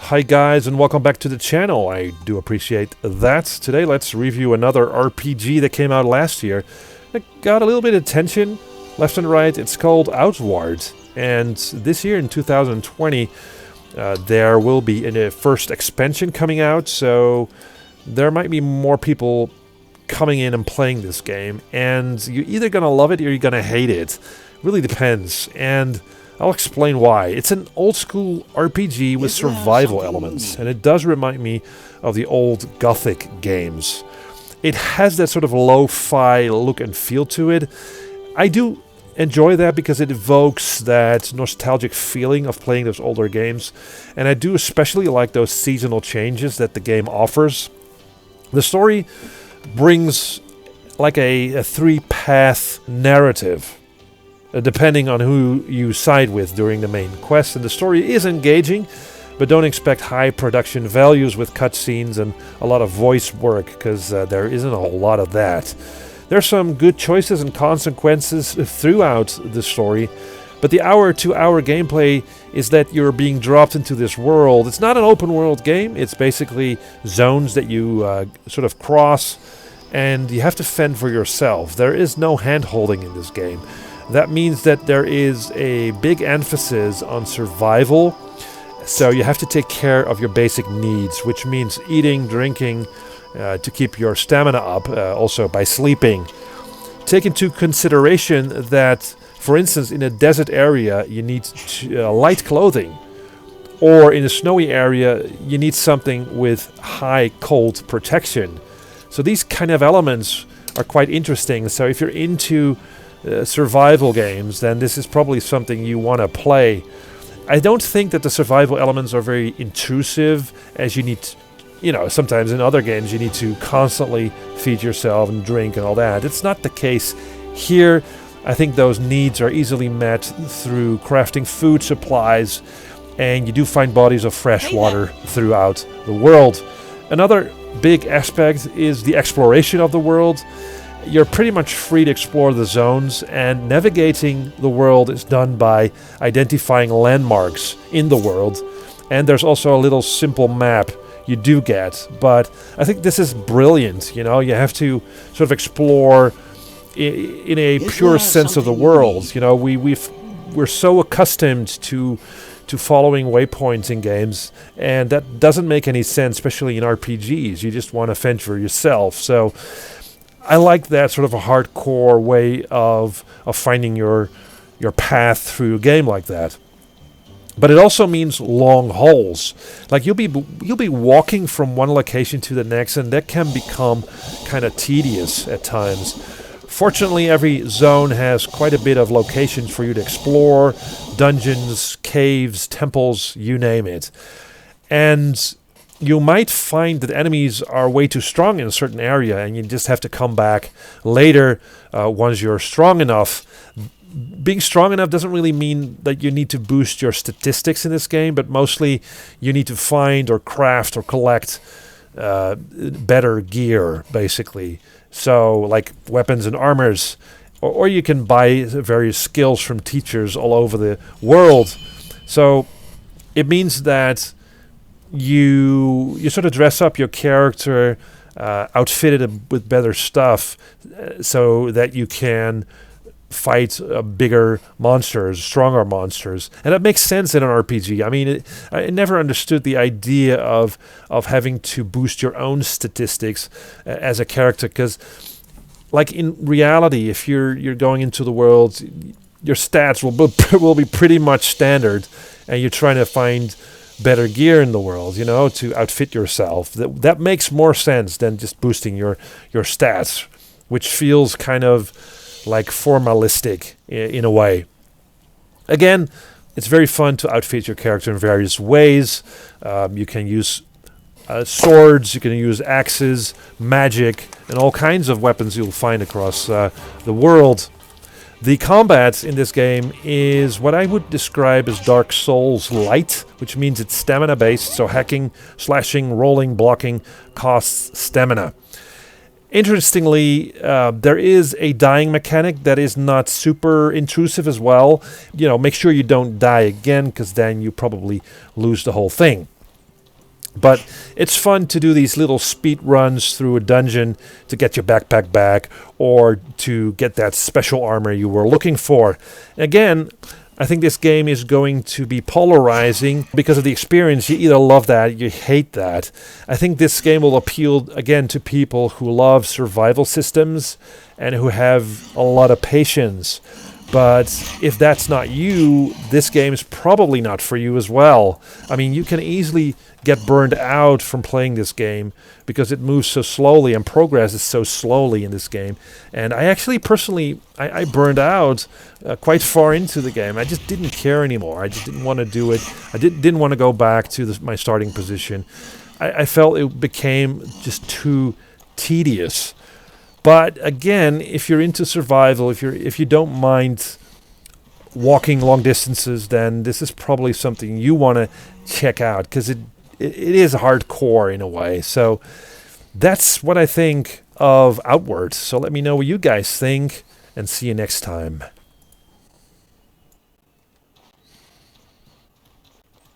Hi guys, and welcome back to the channel. I do appreciate that. Today let's review another RPG that came out last year. It got a little bit of attention left and right. It's called Outward, and this year in 2020 there will be a first expansion coming out, so there might be more people coming in and playing this game, and you're either gonna love it or you're gonna hate it. Really depends, and I'll explain why. It's an old-school RPG with survival elements, and it does remind me of the old Gothic games. It has that sort of lo-fi look and feel to it. I do enjoy that because it evokes that nostalgic feeling of playing those older games, and I do especially like those seasonal changes that the game offers. The story brings like a three-path narrative, depending on who you side with during the main quest, and the story is engaging, but don't expect high production values with cutscenes and a lot of voice work, because there isn't a whole lot of that. There's some good choices and consequences throughout the story, but the hour-to-hour gameplay is that you're being dropped into this world. It's not an open world game, it's basically zones that you sort of cross, and you have to fend for yourself. There is no hand-holding in this game. That means that there is a big emphasis on survival, so you have to take care of your basic needs, which means eating, drinking, to keep your stamina up, also by sleeping. Take into consideration that, for instance, in a desert area you need light clothing, or in a snowy area you need something with high cold protection. So these kind of elements are quite interesting, so if you're into survival games, then this is probably something you want to play. I don't think that the survival elements are very intrusive, as you need sometimes in other games you need to constantly feed yourself and drink and all that. It's not the case here. I think those needs are easily met through crafting food supplies, and you do find bodies of fresh water throughout the world. Another big aspect is the exploration of the world. You're pretty much free to explore the zones, and navigating the world is done by identifying landmarks in the world, and there's also a little simple map you do get, but I think this is brilliant. You have to sort of explore in a pure sense of the world. We're so accustomed to following waypoints in games, and that doesn't make any sense, especially in RPGs. You just want to fend for yourself. So I like that sort of a hardcore way of finding your path through a game like that. But it also means long hauls. Like you'll be walking from one location to the next, and that can become kind of tedious at times. Fortunately, every zone has quite a bit of locations for you to explore: dungeons, caves, temples, you name it. And you might find that enemies are way too strong in a certain area, and you just have to come back later once you're strong enough. Being strong enough doesn't really mean that you need to boost your statistics in this game, but mostly you need to find or craft or collect better gear, basically. So, like weapons and armors, or you can buy various skills from teachers all over the world. So it means that you sort of dress up your character, outfitted with better stuff, so that you can fight bigger monsters, stronger monsters. And that makes sense in an RPG. I mean, I never understood the idea of having to boost your own statistics as a character, because like in reality, if you're going into the world, your stats will be pretty much standard, and you're trying to find better gear in the world, to outfit yourself. That makes more sense than just boosting your stats, which feels kind of like formalistic in a way. Again, it's very fun to outfit your character in various ways. You can use swords, you can use axes, magic, and all kinds of weapons you'll find across the world. The combat in this game is what I would describe as Dark Souls light, which means it's stamina based, so hacking, slashing, rolling, blocking costs stamina. Interestingly, there is a dying mechanic that is not super intrusive as well. Make sure you don't die again, because then you probably lose the whole thing. But it's fun to do these little speed runs through a dungeon to get your backpack back or to get that special armor you were looking for. Again, I think this game is going to be polarizing because of the experience. You either love that, you hate that. I think this game will appeal, again, to people who love survival systems and who have a lot of patience. But if that's not you, this game is probably not for you as well. I mean, you can easily get burned out from playing this game because it moves so slowly and progress is so slowly in this game. And I actually personally, I burned out quite far into the game. I just didn't care anymore. I just didn't want to do it. I didn't want to go back to my starting position. I felt it became just too tedious. But again, if you're into survival, if you don't mind walking long distances, then this is probably something you want to check out because it is hardcore in a way. So that's what I think of Outward. So let me know what you guys think and see you next time.